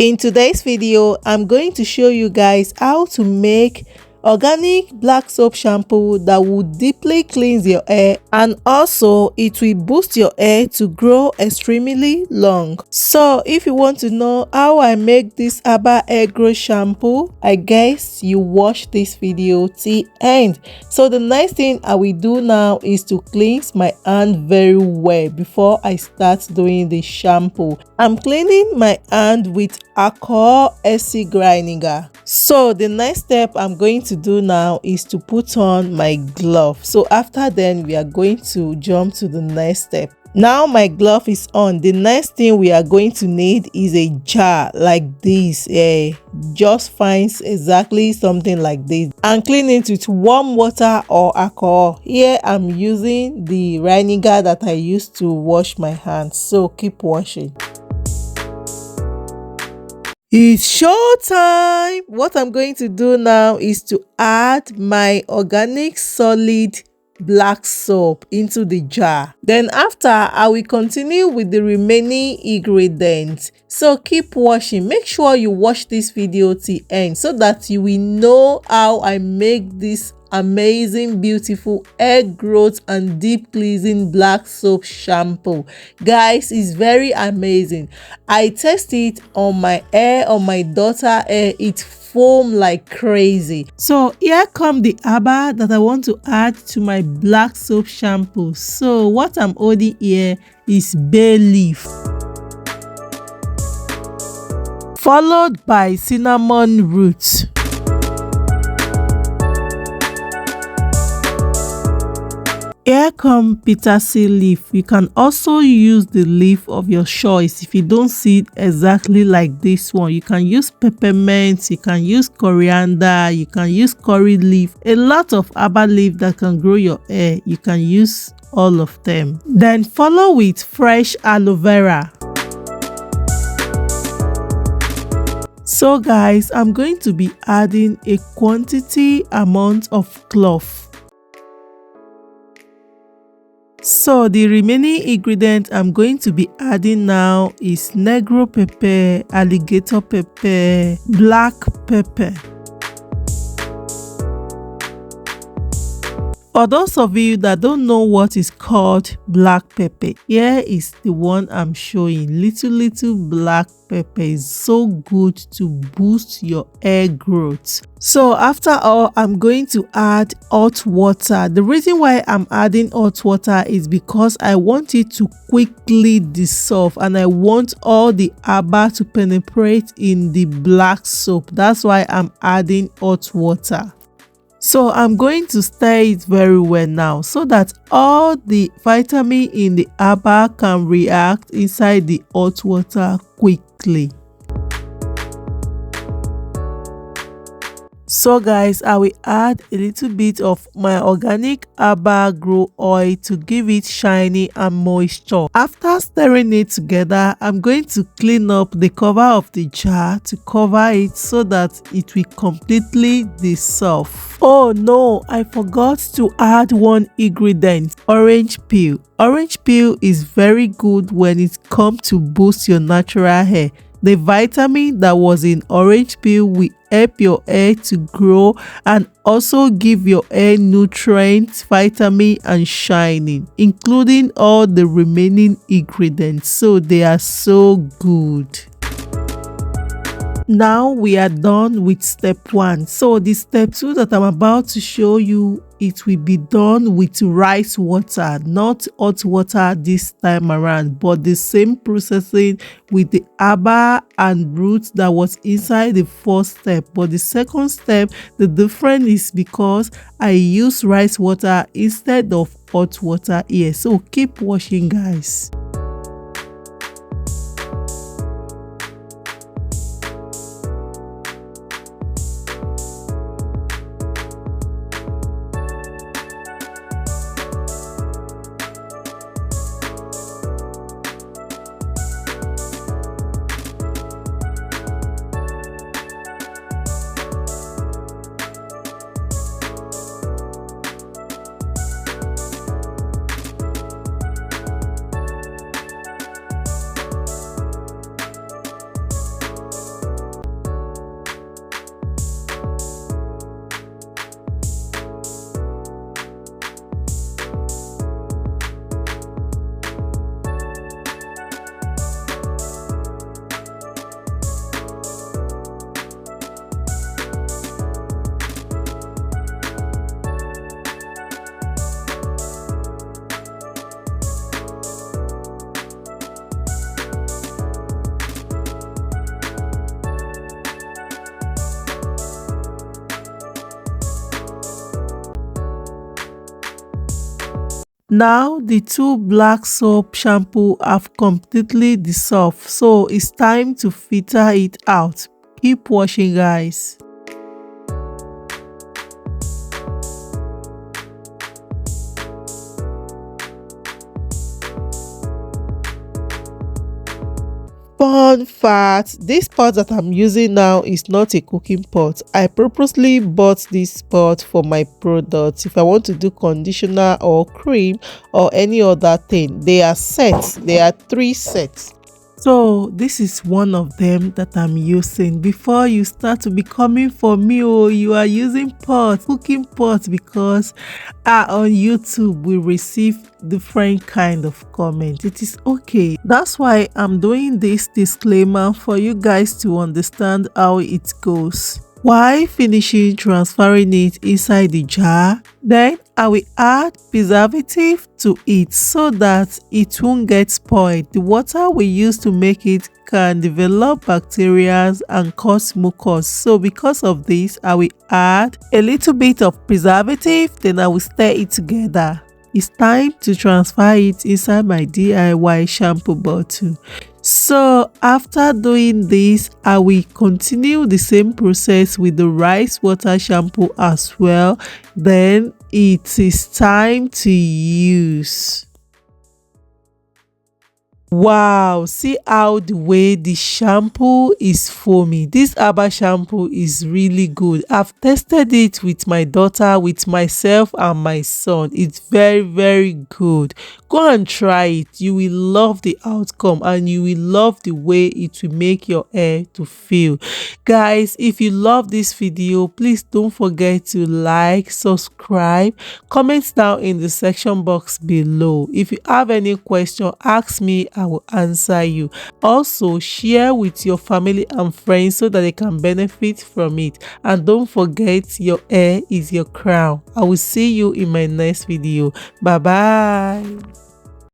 In today's video, I'm going to show you guys how to make organic black soap shampoo that will deeply cleanse your hair, and also it will boost your hair to grow extremely long. So if you want to know how I make this herbal hair growth shampoo, I guess you watch this video till end. So the next thing I will do now is to cleanse my hand very well before I start doing the shampoo. I'm cleaning my hand with alcohol acid grinder. So the next step I'm going to do now is to put on my glove. So after then we are going to jump to the next step. Now my glove is on. The next thing we are going to need is a jar like this. Just find exactly something like this and clean it with warm water or alcohol. Here I'm using the vinegar that I used to wash my hands, so keep washing. It's show time. What I'm going to do now is to add my organic solid black soap into the jar. Then after, I will continue with the remaining ingredients. So keep watching. Make sure you watch this video till end so that you will know how I make this amazing, beautiful hair growth and deep cleansing black soap shampoo. Guys, it's very amazing. I test it on my hair, on my daughter hair. It foam like crazy. So here come the herbal that I want to add to my black soap shampoo. So what I'm holding here is bay leaf, followed by cinnamon roots, here come petersil leaf. You can also use the leaf of your choice. If you don't see it exactly like this one, you can use peppermint, you can use coriander, you can use curry leaf. A lot of herbal leaf that can grow your hair. You can use all of them. Then follow with fresh aloe vera. So guys, I'm going to be adding a quantity amount of cloth. So the remaining ingredient I'm going to be adding now is negro pepper, alligator pepper, black pepper. For those of you that don't know what is called black pepper, here is the one I'm showing. Little black pepper is so good to boost your hair growth. So after all, I'm going to add hot water. The reason why I'm adding hot water is because I want it to quickly dissolve and I want all the herbal to penetrate in the black soap. That's why I'm adding hot water. So I'm going to stir it very well now so that all the vitamin in the herbal can react inside the hot water quickly. So guys, I will add a little bit of my organic herbal grow oil to give it shiny and moisture. After stirring it together, I'm going to clean up the cover of the jar to cover it so that it will completely dissolve. Oh no, I forgot to add one ingredient, orange peel. Orange peel is very good when it comes to boost your natural hair. The vitamin that was in orange peel will help your hair to grow and also give your hair nutrients, vitamin and shining, including all the remaining ingredients. So they are so good. Now we are done with step 1. So the step 2 that I'm about to show you, it will be done with rice water, not hot water this time around, but the same processing with the herbal and roots that was inside the first step. But the second step, the difference is because I use rice water instead of hot water here. So keep watching, guys. Now the two black soap shampoo have completely dissolved, so it's time to filter it out. Keep washing, guys. Fun fact, this pot that I'm using now is not a cooking pot. I purposely bought this pot for my products. If I want to do conditioner or cream or any other thing, they are sets. There are 3 sets. So this is one of them that I'm using. Before you start to be coming for me, oh, you are using pots, cooking pots, because on YouTube we receive different kind of comment. It is okay. That's why I'm doing this disclaimer for you guys to understand how it goes. While finishing transferring it inside the jar, then I will add preservative to it so that it won't get spoiled. The water we use to make it can develop bacteria and cause mucus. So because of this, I will add a little bit of preservative, then I will stir it together. It's time to transfer it inside my DIY shampoo bottle. So after doing this, I will continue the same process with the rice water shampoo as well. Then it is time to use. Wow, see how the way the shampoo is foamy. This herbal shampoo is really good. I've tested it with my daughter, with myself and my son. It's very good. Go and try it. You will love the outcome and you will love the way it will make your hair to feel. Guys, if you love this video, please don't forget to like, subscribe, comment down in the section box below. If you have any question, ask me, I will answer you. Also, share with your family and friends so that they can benefit from it. And don't forget, your hair is your crown. I will see you in my next video. Bye bye.